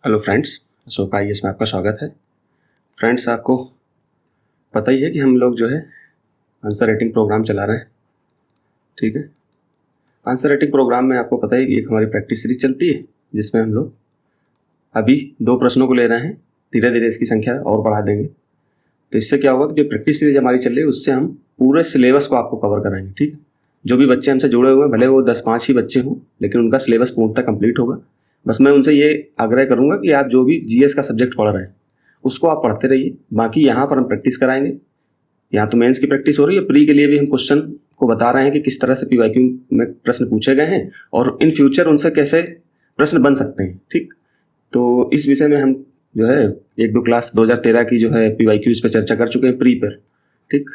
Hello friends, Ashok IAS में आपका स्वागत है। फ्रेंड्स, आपको पता ही है कि हम लोग जो है आंसर राइटिंग प्रोग्राम चला रहे हैं। ठीक है, आंसर राइटिंग प्रोग्राम में आपको पता है कि एक हमारी प्रैक्टिस सीरीज चलती है जिसमें हम लोग अभी 2 प्रश्नों को ले रहे हैं। धीरे धीरे इसकी संख्या और बढ़ा देंगे। तो इससे क्या होगा कि जो प्रैक्टिस सीरीज हमारी चल रही है उससे हम पूरे सिलेबस को आपको कवर कराएंगे। ठीक है, जो भी बच्चे हमसे जुड़े हुए हैं, भले वो 10-5 ही बच्चे हों, लेकिन उनका सिलेबस पूर्णतः कंप्लीट होगा। बस मैं उनसे ये आग्रह करूंगा कि आप जो भी GS का सब्जेक्ट पढ़ रहे हैं उसको आप पढ़ते रहिए। बाकी यहाँ पर हम प्रैक्टिस कराएंगे। यहाँ तो मेंस की प्रैक्टिस हो रही है, प्री के लिए भी हम क्वेश्चन को बता रहे हैं कि किस तरह से PYQ में प्रश्न पूछे गए हैं और इन फ्यूचर उनसे कैसे प्रश्न बन सकते हैं। ठीक, तो इस विषय में हम जो है 1-2 क्लास 2013 की जो है PYQs पे चर्चा कर चुके हैं प्री पर। ठीक,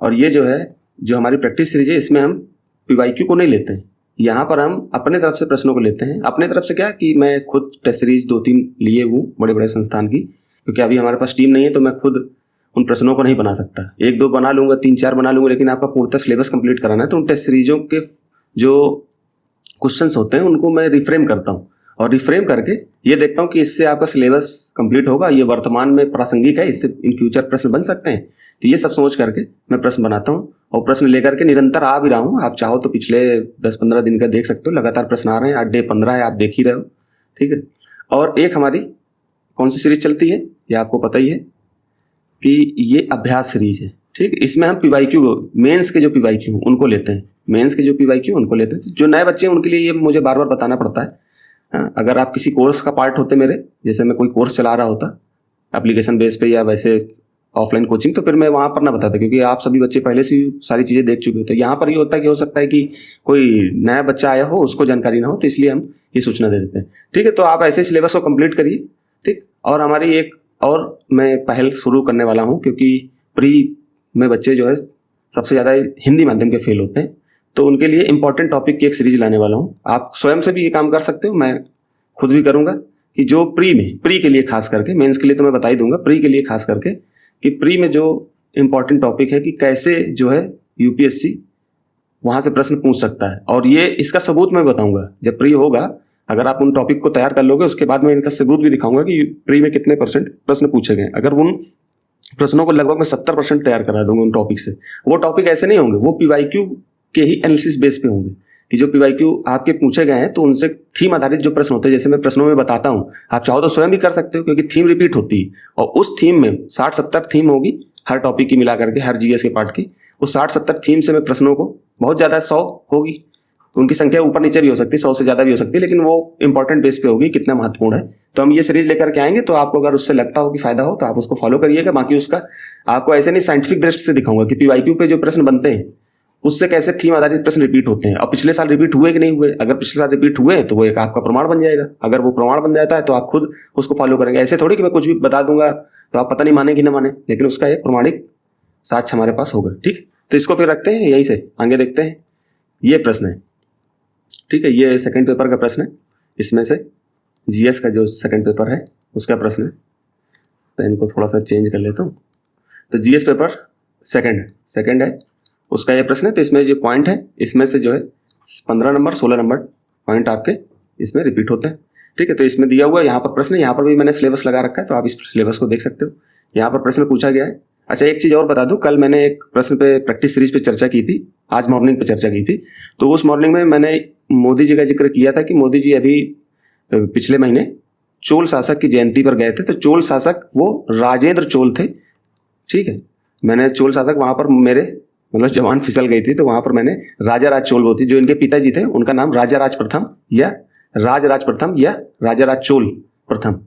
और ये जो है जो हमारी प्रैक्टिस सीरीज है इसमें हम PYQ को नहीं लेते हैं। यहाँ पर हम अपने तरफ से प्रश्नों को लेते हैं। अपने तरफ से क्या कि मैं खुद टेस्ट सीरीज 2-3 लिए हूँ बड़े बड़े संस्थान की, क्योंकि अभी हमारे पास टीम नहीं है तो मैं खुद उन प्रश्नों को नहीं बना सकता। 1-2 बना लूँगा, 3-4 बना लूँगा, लेकिन आपका पूर्णतः सिलेबस कंप्लीट कराना है तो उन टेस्ट सीरीजों के जो क्वेश्चंस होते हैं उनको मैं रिफ्रेम करता हूँ और रिफ्रेम करके ये देखता हूँ कि इससे आपका सिलेबस कंप्लीट होगा, ये वर्तमान में प्रासंगिक है, इससे इन फ्यूचर प्रश्न बन सकते हैं। तो ये सब सोच करके मैं प्रश्न बनाता हूँ और प्रश्न लेकर के निरंतर आ भी रहा हूँ। आप चाहो तो पिछले 10-15 दिन का देख सकते हो, लगातार प्रश्न आ रहे हैं। आज डे 15 है, आप देख ही रहे हो। ठीक है, और एक हमारी कौन सी सीरीज चलती है ये आपको पता ही है कि ये अभ्यास सीरीज है। ठीक, इसमें हम PYQ मेंस के जो PYQ उनको लेते हैं। मेंस के जो PYQ उनको लेते हैं। जो नए बच्चे हैं उनके लिए ये मुझे बार बार बताना पड़ता है। अगर आप किसी कोर्स का पार्ट होते मेरे, जैसे मैं कोई कोर्स चला रहा होता एप्लीकेशन बेस पे या वैसे ऑफलाइन कोचिंग, तो फिर मैं वहाँ पर ना बताता, क्योंकि आप सभी बच्चे पहले से सारी चीज़ें देख चुके होते हैं। यहाँ पर ये होता है कि हो सकता है कि कोई नया बच्चा आया हो, उसको जानकारी ना हो, तो इसलिए हम ये सूचना दे देते हैं। ठीक है, तो आप ऐसे सिलेबस को कंप्लीट करिए। ठीक, और हमारी एक और मैं पहल शुरू करने वाला हूँ, क्योंकि प्री में बच्चे जो है सबसे ज़्यादा हिंदी माध्यम के फेल होते हैं, तो उनके लिए इंपॉर्टेंट टॉपिक की एक सीरीज लाने वाला हूँ। आप स्वयं से भी ये काम कर सकते हो, मैं खुद भी करूँगा कि जो प्री के लिए खास करके, मेंस के लिए तो मैं बता ही दूंगा, प्री के लिए खास करके कि प्री में जो इंपॉर्टेंट टॉपिक है कि कैसे जो है UPSC वहाँ से प्रश्न पूछ सकता है। और ये इसका सबूत मैं बताऊंगा जब प्री होगा। अगर आप उन टॉपिक को तैयार कर लोगे उसके बाद मैं इनका सबूत भी दिखाऊंगा कि प्री में कितने % प्रश्न पूछे गए। अगर उन प्रश्नों को लगभग मैं 70% तैयार करा दूंगा उन टॉपिक से। वो टॉपिक ऐसे नहीं होंगे, वो PYQ के ही एनालिसिस बेस पे होंगे कि जो PYQ आपके पूछे गए हैं तो उनसे थीम आधारित जो प्रश्न होते हैं, जैसे मैं प्रश्नों में बताता हूँ, आप चाहो तो स्वयं भी कर सकते हो, क्योंकि थीम रिपीट होती है और उस थीम में 60-70 थीम होगी हर टॉपिक की मिला करके, हर GS के पार्ट की। उस 60-70 थीम से मैं प्रश्नों को, बहुत ज़्यादा 100 होगी तो उनकी संख्या ऊपर नीचे भी हो सकती है, 100 से ज़्यादा भी हो सकती है, लेकिन वो इंपॉर्टेंट बेस पे होगी कितना महत्वपूर्ण है। तो हम ये सीरीज लेकर के आएंगे, तो आपको अगर उससे लगता हो कि फायदा हो तो आप उसको फॉलो करिएगा। बाकी उसका आपको ऐसे नहीं साइंटिफिक दृष्टि से दिखाऊंगा कि PYQ पे जो प्रश्न बनते हैं उससे कैसे थीम आधारित प्रश्न रिपीट होते हैं और पिछले साल रिपीट हुए कि नहीं हुए। अगर पिछले साल रिपीट हुए तो वो एक आपका प्रमाण बन जाएगा। अगर वो प्रमाण बन जाता है तो आप खुद उसको फॉलो करेंगे। ऐसे थोड़ी कि मैं कुछ भी बता दूंगा तो आप पता नहीं माने कि ना माने, लेकिन उसका एक प्रमाणिक साक्ष्य हमारे पास होगा। ठीक, तो इसको फिर रखते हैं, यहीं से आगे देखते हैं। ये प्रश्न है, ठीक है, ये सेकंड पेपर का प्रश्न है। इसमें से GS का जो सेकंड पेपर है उसका प्रश्न है। तो इनको थोड़ा सा चेंज कर लेता हूँ। तो GS पेपर सेकंड है, उसका ये प्रश्न है। तो इसमें जो पॉइंट है इसमें से जो है 15 नंबर 16 नंबर पॉइंट आपके इसमें रिपीट होते हैं। ठीक है, तो इसमें दिया हुआ है यहाँ पर प्रश्न, यहाँ पर भी मैंने सिलेबस लगा रखा है तो आप इस सिलेबस को देख सकते हो। यहाँ पर प्रश्न पूछा गया है। अच्छा, एक चीज़ और बता दूं, कल मैंने एक प्रश्न पे प्रैक्टिस सीरीज पे चर्चा की थी, आज मॉर्निंग पे चर्चा की थी। तो उस मॉर्निंग में मैंने मोदी जी का जिक्र किया था कि मोदी जी अभी पिछले महीने चोल शासक की जयंती पर गए थे। तो चोल शासक वो राजेंद्र चोल थे। ठीक है, मैंने चोल शासक वहाँ पर मेरे मतलब जवान फिसल गई थी, तो वहाँ पर मैंने राजा राज चोल होती, जो इनके पिताजी थे उनका नाम राजा राज प्रथम या राजा राज चोल प्रथम,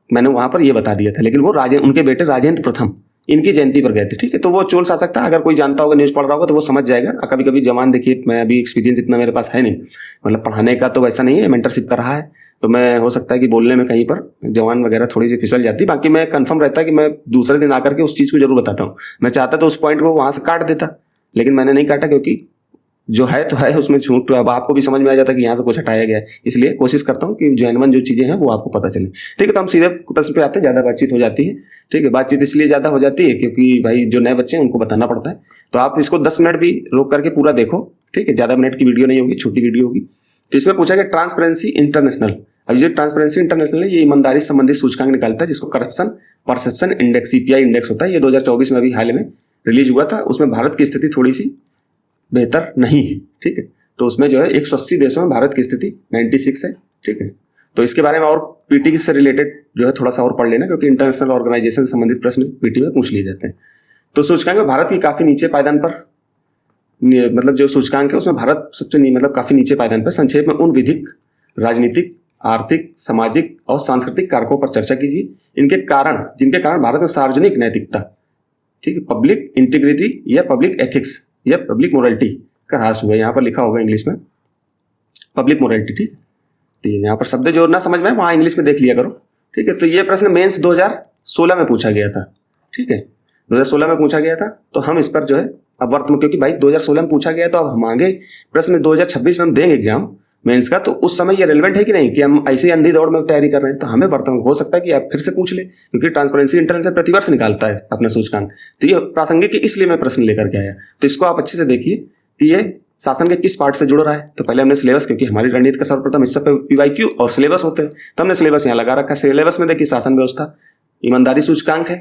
मैंने वहाँ पर ये बता दिया था। लेकिन वो उनके बेटे राजेंद्र प्रथम इनकी जयंती पर गए थे। ठीक है, तो वो चोल शासक था। अगर कोई जानता होगा, न्यूज़ पढ़ रहा होगा तो वो समझ जाएगा। कभी कभी जवान, देखिए मैं अभी एक्सपीरियंस इतना मेरे पास है नहीं, मतलब पढ़ाने का तो वैसा नहीं है, मेंटरशिप का रहा है, तो मैं हो सकता है कि बोलने में कहीं पर जवान वगैरह थोड़ी सी फिसल जाती। बाकी मैं कंफर्म रहता है कि मैं दूसरे दिन आकर के उस चीज़ को जरूर बताता हूँ। मैं चाहता तो उस पॉइंट को वहाँ से काट देता, लेकिन मैंने नहीं काटा, क्योंकि जो है तो है, उसमें छूट तो अब आपको भी समझ में आ जाता है कि यहाँ से कुछ हटाया गया है। इसलिए कोशिश करता हूँ कि जेन्युइन जो चीज़ें हैं वो आपको पता चले। ठीक है, तो हम सीधे प्रश्न पे आते हैं। ज़्यादा बातचीत हो जाती है। ठीक है, बातचीत इसलिए ज़्यादा हो जाती है क्योंकि भाई जो नए बच्चे हैं उनको बताना पड़ता है। तो आप इसको 10 मिनट भी रोक करके पूरा देखो। ठीक है, ज़्यादा मिनट की वीडियो नहीं होगी, छोटी वीडियो होगी। तो इसमें पूछा गया ट्रांसपेरेंसी इंटरनेशनल अब ये ट्रांसपेरेंसी इंटरनेशनल है, ये ईमानदारी संबंधित सूचकांक निकालता है जिसको corruption perception index CPI index होता है। ये 2024 में अभी हाल में रिलीज हुआ था। उसमें भारत की स्थिति थोड़ी सी बेहतर नहीं है, ठीक है। तो उसमें जो है 180 देशों में भारत की स्थिति 96 है, ठीक है। तो इसके बारे में और पीटी से रिलेटेड जो है थोड़ा सा और पढ़ लेना, क्योंकि इंटरनेशनल ऑर्गेनाइजेशन से संबंधित प्रश्न पीटी में पूछ लिए जाते हैं। तो सूचकांक में भारत की काफी नीचे पायदान पर, मतलब जो सूचकांक है उसमें भारत सबसे मतलब काफी नीचे पायदान पर। संक्षेप में उन विधिक, राजनीतिक, आर्थिक, सामाजिक और सांस्कृतिक कारकों पर चर्चा कीजिए इनके कारण, जिनके कारण भारत में सार्वजनिक नैतिकता, ठीक है, पब्लिक इंटीग्रिटी या पब्लिक एथिक्स या पब्लिक मोरालिटी का ह्रास हुआ है। यहाँ पर लिखा होगा इंग्लिश में पब्लिक मोरालिटी, ठीक है। तो यहाँ पर शब्द जो ना समझ में वहाँ इंग्लिश में देख लिया करो, ठीक है। तो ये प्रश्न मेंस 2016 में पूछा गया था, ठीक है, 2016 में पूछा गया था। तो हम इस पर जो है अब वर्तमान, क्योंकि भाई 2016 में पूछा गया तो अब हम आगे प्रश्न 2026 में हम देंगे एग्जाम मेंस का, तो उस समय ये रेलेवेंट है कि नहीं, कि हम ऐसे अंधी दौड़ में तैयारी कर रहे हैं। तो हमें वर्तमान हो सकता है कि आप फिर से पूछ ले, क्योंकि ट्रांसपेरेंसी इंटरनेशनल प्रतिवर्ष निकालता है अपना सूचकांक। तो ये प्रासंगिक है, इसलिए मैं प्रश्न लेकर के आया। तो इसको आप अच्छे से देखिए कि ये शासन के किस पार्ट से जुड़ रहा है। तो पहले हमने सिलेबस, क्योंकि हमारी रणनीति का सर्वप्रथम हिस्सा पे PYQ और सिलेबस होते हैं, तो हमने सिलेबस यहाँ लगा रखा है। सिलेबस में देखिए शासन व्यवस्था, ईमानदारी सूचकांक है।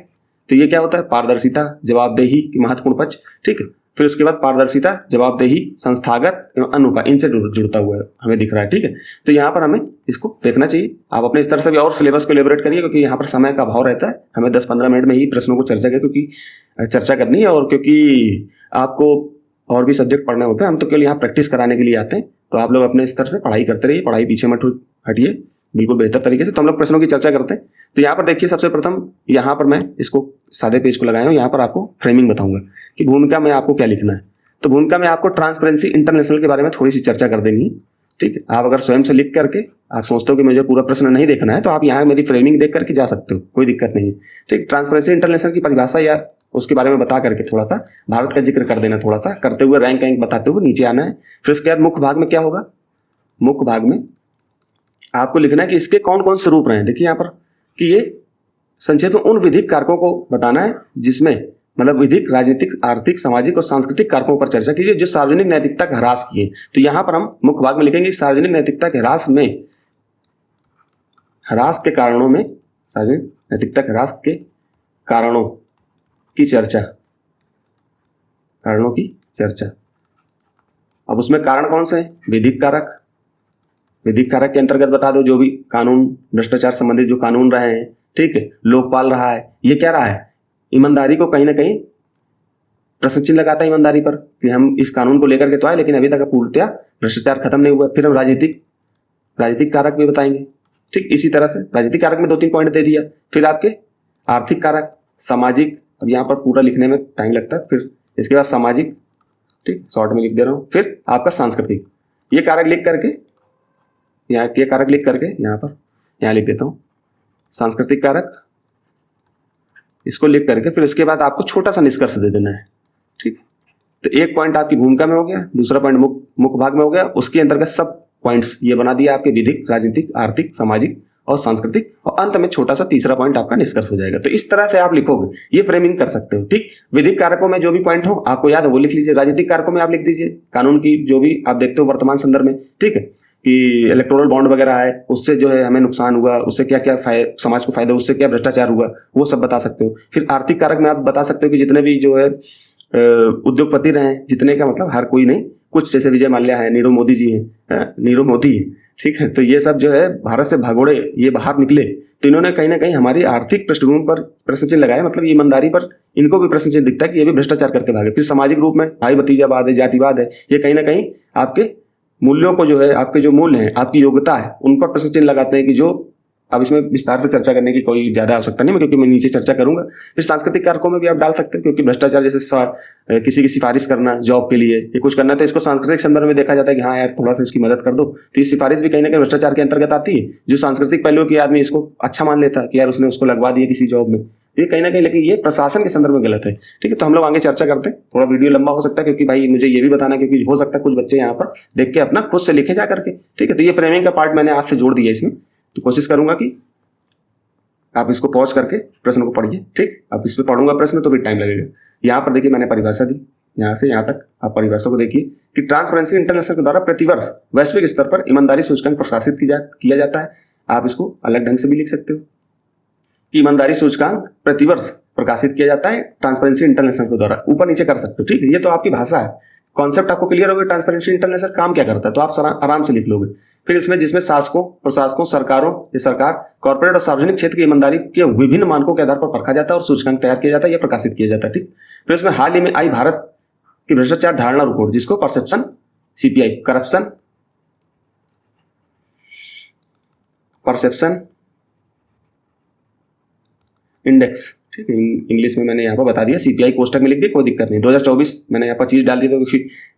तो ये क्या होता है, पारदर्शिता, जवाबदेही की महत्वपूर्ण पक्ष, ठीक है। फिर उसके बाद पारदर्शिता, जवाबदेही, संस्थागत एवं अन्य उपाय, इनसे जुड़ता हुआ है हमें दिख रहा है, ठीक है। तो यहाँ पर हमें इसको देखना चाहिए। आप अपने स्तर से भी और सिलेबस को एलेबोरेट करिए, क्योंकि यहाँ पर समय का अभाव रहता है। हमें 10-15 मिनट में ही प्रश्नों को चर्चा करनी है, और क्योंकि आपको और भी सब्जेक्ट पढ़ने होते हैं, हम तो केवल यहाँ प्रैक्टिस कराने के लिए आते हैं। तो आप लोग अपने स्तर से पढ़ाई करते रहिए, पढ़ाई पीछे मत हटिए, बिल्कुल बेहतर तरीके से। तो हम लोग प्रश्नों की चर्चा करते हैं। तो यहाँ पर देखिए, सबसे प्रथम यहाँ पर मैं इसको सादे पेज को लगाया हूँ। यहाँ पर आपको फ्रेमिंग बताऊंगा कि भूमिका में आपको क्या लिखना है। तो भूमिका में आपको ट्रांसपेरेंसी इंटरनेशनल के बारे में थोड़ी सी चर्चा कर देनी है, ठीक है। आप अगर स्वयं से लिख करके आप सोचते हो कि मुझे पूरा प्रश्न नहीं देखना है, तो आप यहाँ मेरी फ्रेमिंग देख करके जा सकते हो, कोई दिक्कत नहीं है, ठीक। ट्रांसपेरेंसी इंटरनेशनल की परिभाषा या उसके बारे में बता करके थोड़ा सा भारत का जिक्र कर देना, थोड़ा सा करते हुए रैंक बताते हुए नीचे आना है। फिर उसके बाद मुख्य भाग में क्या होगा, मुख्य भाग में आपको लिखना है कि इसके कौन कौन से रूप रहे हैं। देखिए यहाँ पर कि ये संक्षेप में उन विधिक कारकों को बताना है जिसमें, मतलब विधिक, राजनीतिक, आर्थिक, सामाजिक और सांस्कृतिक कारकों पर चर्चा कीजिए जो सार्वजनिक नैतिकता का ह्रास किए। तो यहाँ पर हम मुख्य भाग में लिखेंगे सार्वजनिक नैतिकता के ह्रास में, ह्रास के कारणों में, सार्वजनिक नैतिकता के ह्रास के कारणों की चर्चा, कारणों की चर्चा। अब उसमें कारण कौन से हैं, विधिक कारक, विधिक कारक के अंतर्गत बता दो जो भी कानून, भ्रष्टाचार संबंधित जो कानून रहे हैं, ठीक है, लोकपाल रहा है, ये क्या रहा है, ईमानदारी को कहीं ना कहीं प्रश्न चिन्ह लगाता है ईमानदारी पर, कि हम इस कानून को लेकर के तो आए लेकिन अभी तक पूर्णतया भ्रष्टाचार खत्म नहीं हुआ। फिर हम राजनीतिक कारक भी बताएंगे, ठीक। इसी तरह से राजनीतिक कारक में 2-3 पॉइंट दे दिया। फिर आपके आर्थिक कारक, सामाजिक, अब यहाँ पर पूरा लिखने में टाइम लगता है, फिर इसके बाद सामाजिक, ठीक, शॉर्ट में लिख दे रहा हूँ। फिर आपका सांस्कृतिक, ये कारक लिख करके यहाँ, ये कारक लिख करके यहाँ लिख देता हूँ सांस्कृतिक कारक, इसको लिख करके फिर इसके बाद आपको छोटा सा निष्कर्ष दे देना है, ठीक। तो एक पॉइंट आपकी भूमिका में हो गया, दूसरा पॉइंट मुख्य भाग में हो गया, उसके अंतर्गत सब पॉइंट्स ये बना दिया आपके विधिक, राजनीतिक, आर्थिक, सामाजिक और सांस्कृतिक, और अंत में छोटा सा तीसरा पॉइंट आपका निष्कर्ष हो जाएगा। तो इस तरह से आप लिखोगे, ये फ्रेमिंग कर सकते हो, ठीक। विधिक कारकों में जो भी पॉइंट हो आपको याद है वो लिख लीजिए। राजनीतिक कारकों में आप लिख दीजिए कानून की जो भी आप देखते हो वर्तमान संदर्भ में, ठीक है, कि इलेक्टोरल बॉन्ड वगैरह है, उससे जो है हमें नुकसान हुआ, उससे क्या क्या समाज को फायदा, उससे क्या भ्रष्टाचार हुआ, वो सब बता सकते हो। फिर आर्थिक कारक में आप बता सकते हो कि जितने भी जो है उद्योगपति रहे, जितने का मतलब हर कोई नहीं, कुछ जैसे विजय माल्या है, नीरव मोदी जी हैं, नीरव मोदी है, ठीक है। तो ये सब जो है भारत से भगोड़े ये बाहर निकले, तो इन्होंने कहीं ना कहीं हमारी आर्थिक पृष्ठभूमि पर प्रश्न चिन्ह लगाया, मतलब ईमानदारी पर इनको भी प्रश्न चिन्ह दिखता है कि ये भी भ्रष्टाचार करके भागे। फिर सामाजिक रूप में भाई भतीजावाद है, जातिवाद है, ये कहीं ना कहीं आपके मूल्यों को जो है, आपके जो मूल्य हैं, आपकी योग्यता है, उन पर प्रश्न चिन्ह लगाते हैं कि जो, अब इसमें विस्तार से चर्चा करने की कोई ज्यादा आवश्यकता नहीं है, क्योंकि मैं नीचे चर्चा करूंगा। फिर सांस्कृतिक कारकों में भी आप डाल सकते हैं, क्योंकि भ्रष्टाचार जैसे किसी की सिफारिश करना, जॉब के लिए ये कुछ करना, तो इसको सांस्कृतिक संदर्भ में देखा जाता है कि हाँ यार थोड़ा सा इसकी मदद कर दो, तो ये सिफारिश भी कहीं ना कहीं भ्रष्टाचार के अंतर्गत आती है। जो सांस्कृतिक पहलू की आदमी इसको अच्छा मान लेता है कि यार उसने उसको लगवा दिया किसी जॉब में, ये कहीं ना कहीं, लेकिन ये प्रशासन के संदर्भ में गलत है, ठीक है। तो हम लोग आगे चर्चा करते हैं, थोड़ा वीडियो लंबा हो सकता है, क्योंकि भाई मुझे ये भी बताना, क्योंकि हो सकता है कुछ बच्चे यहाँ पर देख के अपना खुद से लिखे जा करके, ठीक है। तो ये फ्रेमिंग का पार्ट मैंने आज से जोड़ दिया इसमें, तो कोशिश करूंगा कि आप इसको पॉज करके प्रश्न को पढ़िए, ठीक। अब इसमें पढ़ूंगा प्रश्न तो भी टाइम लगेगा। यहाँ पर देखिए मैंने परिभाषा दी, यहाँ से यहाँ तक आप परिभाषा को देखिए कि ट्रांसपेरेंसी इंटरनेशनल के द्वारा प्रतिवर्ष वैश्विक स्तर पर ईमानदारी सूचकांक प्रकाशित किया जाता है। आप इसको अलग ढंग से भी लिख सकते हो कि ईमानदारी सूचकांक प्रतिवर्ष प्रकाशित किया जाता है ट्रांसपेरेंसी इंटरनेशनल के द्वारा। ऊपर नीचे कर सकते हो, ठीक है। ये तो आपकी भाषा है, कॉन्सेप्ट आपको क्लियर होगा ट्रांसपेरेंसी इंटरनेशनल काम क्या करता है, तो आप आराम से लिख लोगे। फिर इसमें जिसमें शासकों, प्रशासकों, सरकारों, ये सरकार, कॉर्पोरेट और सार्वजनिक क्षेत्र की ईमानदारी के विभिन्न मानकों के आधार पर परखा जाता है और सूचकांक तैयार किया जाता है या प्रकाशित किया जाता है, ठीक। फिर इसमें हाल ही में आई भारत की भ्रष्टाचार धारणा रिपोर्ट, जिसको परसेप्शन CPI, परसेप्शन इंडेक्स, ठीक है। इंग्लिश में मैंने यहाँ पर बता दिया, CPI कोष्टक में लिख दिया, कोई दिक्कत नहीं। 2024 मैंने यहाँ पर चीज डाल दी, तो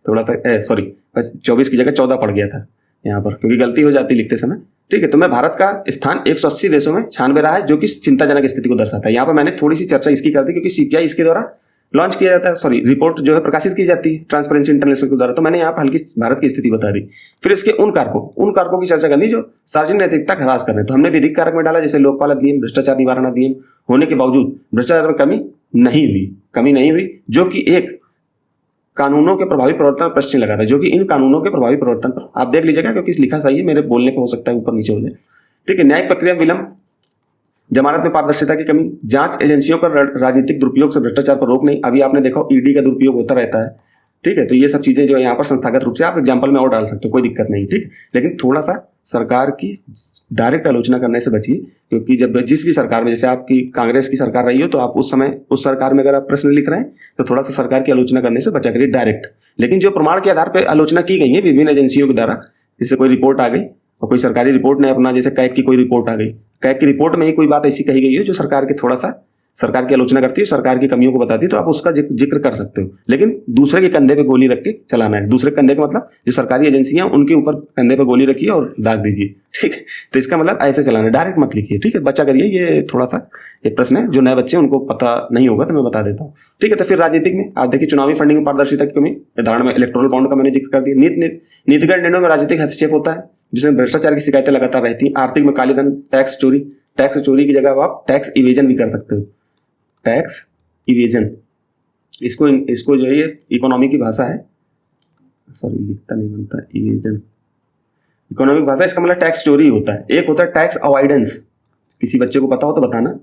थोड़ा सा सॉरी 24 की जगह 14 पड़ गया था यहाँ पर, क्योंकि गलती हो जाती लिखते समय, ठीक है। तो मैं भारत का स्थान 180 देशों में 96 रहा है, जो कि चिंताजनक स्थिति को दर्शाता है। यहाँ पर मैंने थोड़ी सी चर्चा इसकी कर दी, क्योंकि CPI इसके द्वारा लॉन्च किया जाता है, सॉरी रिपोर्ट जो है प्रकाशित की जाती है ट्रांसपेरेंसी इंटरनेशनल के द्वारा। तो मैंने यहाँ पर हल्की भारत की स्थिति बता दी। फिर इसके उन कारकों की चर्चा करनी जो सार्वजनिक नैतिकता का ह्रास कर रहे हैं। तो हमने विधिक कारक में डाला, जैसे लोकपाल अधिनियम, भ्रष्टाचार निवारण अधिनियम होने के बावजूद भ्रष्टाचार में कमी नहीं हुई, जो कि एक कानूनों के प्रभावी प्रवर्तन पर प्रश्न लगाता है, जो कि इन कानूनों के प्रभावी प्रवर्तन पर आप देख लीजिएगा, क्योंकि लिखा सही है, मेरे बोलने पर हो सकता है ऊपर नीचे हो जाए, ठीक है। न्यायिक प्रक्रिया विलंब, जमानत में पारदर्शिता की कमी, जांच एजेंसियों का राजनीतिक दुरुपयोग से भ्रष्टाचार पर रोक नहीं। अभी आपने देखा ED का दुरुपयोग होता रहता है, ठीक है। तो ये सब चीजें जो है यहाँ पर संस्थागत रूप से आप एग्जाम्पल में और डाल सकते हो, कोई दिक्कत नहीं, ठीक। लेकिन थोड़ा सा सरकार की डायरेक्ट आलोचना करने से बचिए, क्योंकि जब जिस भी सरकार में, जैसे आपकी कांग्रेस की सरकार रही हो, तो आप उस समय उस सरकार में अगर आप प्रश्न लिख रहे हैं तो थोड़ा सा सरकार की आलोचना करने से बचा करिए डायरेक्ट। लेकिन जो प्रमाण के आधार पर आलोचना की गई है विभिन्न एजेंसियों के द्वारा, जैसे कोई रिपोर्ट आ गई और कोई सरकारी रिपोर्ट ने अपना, जैसे कैग की कोई रिपोर्ट आ गई, कैग की रिपोर्ट में ही कोई बात ऐसी कही गई है जो सरकार के थोड़ा सा सरकार की आलोचना करती है, सरकार की कमियों को बताती है, तो आप उसका जिक्र कर सकते हो। लेकिन दूसरे के कंधे पे गोली रख के चलाना है। दूसरे कंधे का मतलब जो सरकारी एजेंसियां, उनके ऊपर कंधे पे गोली रखिए और दाग दीजिए, ठीक है। तो इसका मतलब ऐसे चलाना है, डायरेक्ट मत लिखिए, ठीक है। बच्चा करिए, ये थोड़ा सा एक प्रश्न है, जो नए बच्चे उनको पता नहीं होगा तो मैं बता देता हूँ, ठीक है। तो फिर राजनीतिक में आप देखिए, चुनावी फंडिंग में पारदर्शिता की कमी, धारणा में इलेक्टोरल बॉन्ड का मैंने जिक्र कर दिया। नीतिगत निर्णयों में राजनीतिक हस्तक्षेप होता है, जिसमें भ्रष्टाचार की शिकायतें लगातार रहती हैं। आर्थिक में काले धन, टैक्स चोरी की जगह आप टैक्स इवेजन भी कर सकते हो, टैक्स इवेजन। इसको जो है, ये इकोनॉमी की भाषा है, सॉरी लिखता नहीं बनता, इवेजन इकोनॉमिक भाषा, इसका मतलब टैक्स चोरी होता है। एक होता है टैक्स अवॉइडेंस, किसी बच्चे को पता हो तो बताना,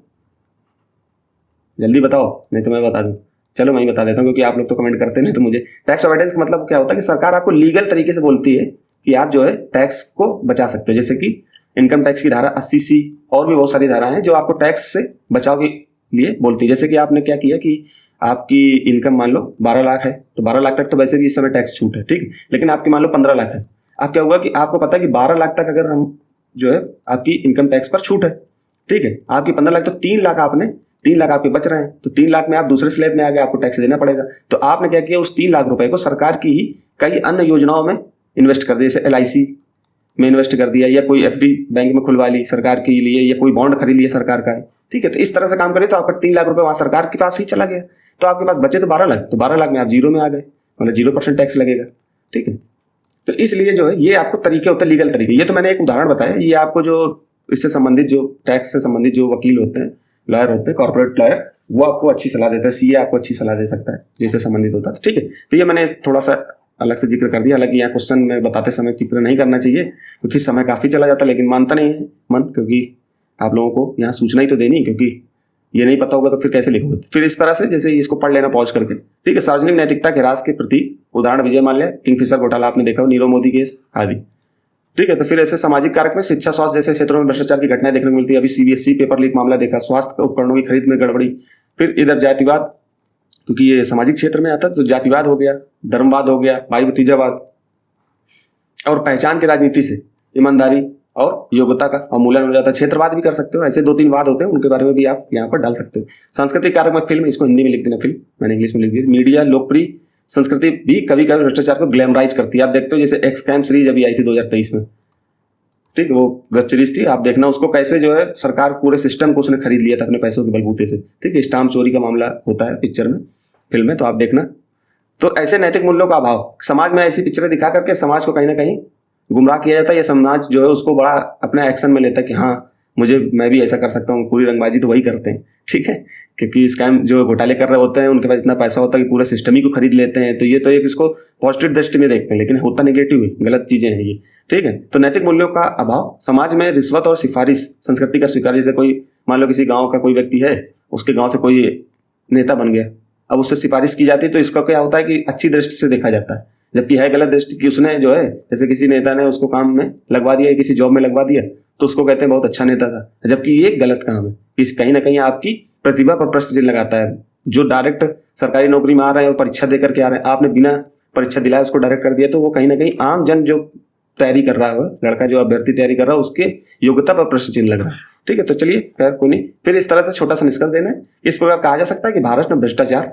जल्दी बताओ, नहीं तो मैं बता दूं। चलो मैं ही बता देता हूँ, क्योंकि आप लोग तो कमेंट करते नहीं, तो मुझे टैक्स अवॉइडेंस का मतलब क्या होता है कि सरकार आपको लीगल तरीके से बोलती है कि आप जो है टैक्स को बचा सकते हो। जैसे कि इनकम टैक्स की धारा 80C और भी बहुत सारी धाराएं हैं जो आपको टैक्स से बचाव के लिए बोलती है। जैसे कि आपने क्या किया कि आपकी इनकम मान लो 12 लाख है, तो 12 लाख तक तो वैसे भी इस समय टैक्स छूट है, ठीक है। लेकिन आपकी मान लो 15 लाख है, आप क्या हुआ कि आपको पता है कि 12 लाख तक अगर हम जो है आपकी इनकम टैक्स पर छूट है, ठीक है। आपकी 15 लाख, तो 3 लाख आपके बच रहे हैं, तो 3 लाख में आप दूसरे स्लैब में आ गए, आपको टैक्स देना पड़ेगा। तो आपने क्या किया, उस 3 लाख रुपए को सरकार की ही कई अन्य योजनाओं में इन्वेस्ट कर दिया, जैसे LIC में इन्वेस्ट कर दिया, या कोई FD बैंक में खुलवा ली सरकार के लिए, या कोई बॉन्ड खरीद लिया सरकार का है, ठीक है। तो इस तरह से काम करें तो आपका 3 लाख रुपए वहां सरकार के पास ही चला गया, तो आपके पास बचे तो 12 लाख, तो 12 लाख में आप जीरो में आ गए, मतलब 0% टैक्स लगेगा, ठीक है। तो इसलिए जो है ये आपको तरीके होते हैं, लीगल तरीके। ये तो मैंने एक उदाहरण बताया, ये आपको जो इससे संबंधित, जो टैक्स से संबंधित जो वकील होते हैं, लॉयर होते हैं, कॉर्पोरेट लॉयर, वो आपको अच्छी सलाह देता है, CA आपको अच्छी सलाह दे सकता है जिससे संबंधित होता है, ठीक है। तो ये मैंने थोड़ा सा अलग से जिक्र कर दिया। हालांकि यहाँ क्वेश्चन में बताते समय जिक्र नहीं करना चाहिए, क्योंकि समय काफी चला जाता है, लेकिन मानता नहीं है मन, क्योंकि आप लोगों को यहाँ सूचना ही तो देनी, क्योंकि ये नहीं पता होगा तो फिर कैसे लिखोगे। फिर इस तरह से जैसे इसको पढ़ लेना पॉज करके, ठीक है। सार्वजनिक नैतिकता के ह्रास के प्रति उदाहरण विजय माल्या, किंगफिशर घोटाला आपने देखा, नीरव मोदी केस आदि, ठीक है। तो फिर ऐसे सामाजिक कारक में शिक्षा, स्वास्थ्य जैसे क्षेत्रों में भ्रष्टाचार की घटनाएं देखने को मिलती है। अभी CBSE पेपर लीक मामला देखा, स्वास्थ्य उपकरणों की खरीद में गड़बड़ी। फिर इधर जातिवाद, क्योंकि ये सामाजिक क्षेत्र में आता है, तो जातिवाद हो गया, धर्मवाद हो गया, भाई भतीजावाद, और पहचान की राजनीति से ईमानदारी और योग्यता का अवमूल्यन हो जाता है। क्षेत्रवाद भी कर सकते हो, ऐसे 2-3 वाद होते हैं, उनके बारे में भी आप यहाँ पर डाल सकते हो। सांस्कृतिक कारक में फिल्म, इसको हिंदी में लिख देना, फिल्म मैंने इंग्लिश में लिख दी। मीडिया, लोकप्रिय संस्कृति भी कभी कभी भ्रष्टाचार को ग्लैमराइज करती है। आप देखते हो जैसे एक्सकैम सीरीज अभी आई थी 2023 में, ठीक, वो वेब सीरीज थी, आप देखना उसको कैसे जो है सरकार पूरे सिस्टम को उसने खरीद लिया था अपने पैसों के बलबूते से, ठीक है। स्टाम्प चोरी का मामला होता है पिक्चर में, फिल्म में, तो आप देखना। तो ऐसे नैतिक मूल्यों का अभाव, समाज में ऐसी पिक्चरें दिखा करके समाज को कहीं ना कहीं गुमराह किया जाता है। ये समाज जो है उसको बड़ा अपने एक्शन में लेता है कि हाँ मैं भी ऐसा कर सकता हूँ, पूरी रंगबाजी तो वही करते हैं, ठीक है, क्योंकि स्कैम जो घोटाले कर रहे होते हैं उनके पास इतना पैसा होता है कि पूरे सिस्टम ही को खरीद लेते हैं। तो ये तो एक इसको पॉजिटिव दृष्टि में देखते हैं, लेकिन होता नेगेटिव है, गलत चीजें हैं ये। ठीक है, तो नैतिक मूल्यों का अभाव, समाज में रिश्वत और सिफारिश संस्कृति का स्वीकार। जैसे कोई मान लो किसी गांव का कोई व्यक्ति है, उसके गांव से कोई नेता बन गया, अब उससे सिफारिश की जाती है तो इसका क्या होता है कि अच्छी दृष्टि से देखा जाता है, जबकि है गलत दृष्टि की। उसने जो है जैसे किसी नेता ने उसको काम में लगवा दिया, किसी जॉब में लगवा दिया, तो उसको कहते हैं बहुत अच्छा नेता था, जबकि ये गलत काम है। इस कहीं ना कहीं आपकी प्रतिभा पर प्रश्न चिन्ह लगाता है। जो डायरेक्ट सरकारी नौकरी में आ रहे हैं और परीक्षा दे करके आ रहे हैं, आपने बिना परीक्षा दिलाए उसको डायरेक्ट कर दिया, तो वो कहीं ना कहीं आम जन जो तैयारी कर रहा है, लड़का जो अभ्यर्थी तैयारी कर रहा है, उसके योग्यता पर प्रश्न चिन्ह लग रहा है। ठीक है, तो चलिए खैर कोई नहीं, फिर इस तरह से छोटा सा निष्कर्ष देना है। इस प्रकार कहा जा सकता है कि भारत में भ्रष्टाचार,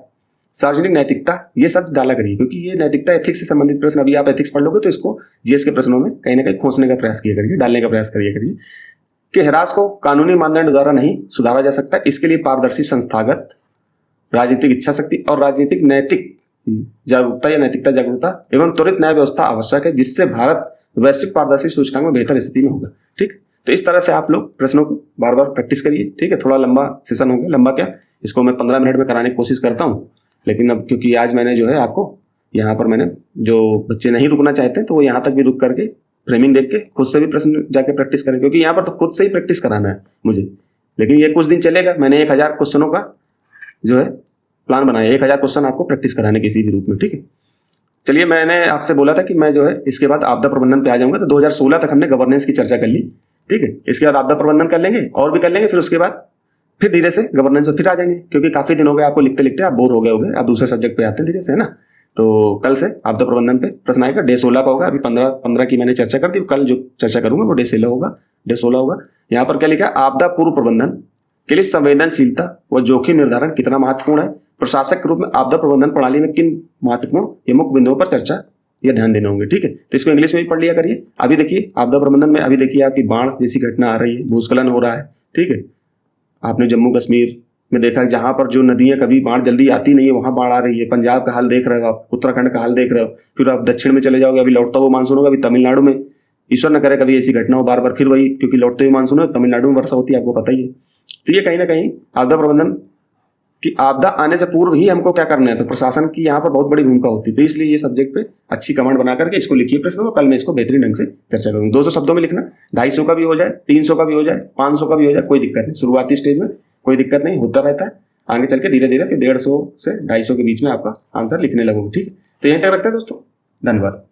सार्वजनिक नैतिकता, ये सब डाला करिए, क्योंकि ये नैतिकता एथिक्स से संबंधित प्रश्न, अभी आप एथिक्स पढ़ लोगे तो इसको जीएस के प्रश्नों में कहीं ना कहीं खोसने का प्रयास किया करिए, डालने का प्रयास करिए करिए। कि ह्रास को कानूनी मानदंड द्वारा नहीं सुधारा जा सकता, इसके लिए पारदर्शी संस्थागत राजनीतिक इच्छा शक्ति और राजनीतिक नैतिक जागरूकता या नैतिकता जागरूकता एवं त्वरित न्याय व्यवस्था आवश्यक है, जिससे भारत वैश्विक पारदर्शी सूचकांक में बेहतर स्थिति में होगा। ठीक, तो इस तरह से आप लोग प्रश्नों को बार बार प्रैक्टिस करिए। ठीक है, थोड़ा लंबा सेशन हो गया, लंबा क्या, इसको मैं 15 मिनट में कराने की कोशिश करता हूँ, लेकिन अब क्योंकि आज मैंने जो है आपको यहाँ पर मैंने जो बच्चे नहीं रुकना चाहते तो वो यहाँ तक भी रुक करके फ्रेमिंग देख के खुद से भी प्रश्न जाके प्रैक्टिस करें, क्योंकि यहाँ पर तो खुद से ही प्रैक्टिस कराना है मुझे, लेकिन ये कुछ दिन चलेगा। मैंने 1000 क्वेश्चनों का जो है प्लान बनाया, 1000 क्वेश्चन आपको प्रैक्टिस कराने किसी भी रूप में। ठीक है, चलिए मैंने आपसे बोला था कि मैं जो है इसके बाद आपदा प्रबंधन पे आ जाऊंगा, तो 2016 तक हमने गवर्नेंस की चर्चा कर ली। ठीक है, इसके बाद आपदा प्रबंधन कर लेंगे और भी कर लेंगे, फिर उसके बाद फिर धीरे से गवर्नेंस फिर आ जाएंगे, क्योंकि काफी दिन हो गए आपको लिखते लिखते, आप बोर हो गए होंगे, आप दूसरे सब्जेक्ट पे आते हैं धीरे से, है ना। तो कल से आपदा प्रबंधन पे प्रश्न आएगा, डे 16 का होगा। अभी 15 की मैंने चर्चा कर दी, कल जो चर्चा करूंगा वो डे 16 होगा। यहाँ पर क्या लिखा है, आपदा पूर्व प्रबंधन के लिए संवेदनशीलता व जोखिम निर्धारण कितना महत्वपूर्ण है, प्रशासक के रूप में आपदा प्रबंधन प्रणाली में किन महत्वपूर्ण या मुख्य बिंदुओं पर चर्चा या ध्यान देने होंगे। ठीक है, तो इसको इंग्लिश में भी पढ़ लिया करिए। अभी देखिए आपदा प्रबंधन में, अभी देखिए आपकी बाढ़ जैसी घटना आ रही है, भूस्खलन हो रहा है। ठीक है, आपने जम्मू कश्मीर में देखा जहां पर जो नदियां कभी बाढ़ जल्दी आती नहीं है वहां बाढ़ आ रही है। पंजाब का हाल देख रहे हो आप, उत्तराखंड का हाल देख रहे हो, फिर आप दक्षिण में चले जाओगे, अभी लौटता हुआ मानसून होगा, अभी तमिलनाडु में, ईश्वर न करे कभी ऐसी घटना हो बार बार, फिर वही, क्योंकि लौटते हुए मानसून है, तमिलनाडु में वर्षा होती है, आपको पता ही है। तो ये कहीं ना कहीं आपदा प्रबंधन कि आपदा आने से पूर्व ही हमको क्या करना है, तो प्रशासन की यहाँ पर बहुत बड़ी भूमिका होती है। तो इसलिए ये सब्जेक्ट पे अच्छी कमांड बना करके इसको लिखिए प्रश्न में, कल मैं इसको बेहतरीन ढंग से चर्चा करूंगा। 200 शब्दों में लिखना, 250 का भी हो जाए, 300 का भी हो जाए, 500 का भी हो जाए, कोई दिक्कत नहीं। शुरुआती स्टेज में कोई दिक्कत नहीं, होता रहता है, आगे चल के धीरे धीरे फिर 150 से 250 के बीच में आपका आंसर लिखने लगोगे। ठीक है, तो यहीं तक रखते हैं दोस्तों, धन्यवाद।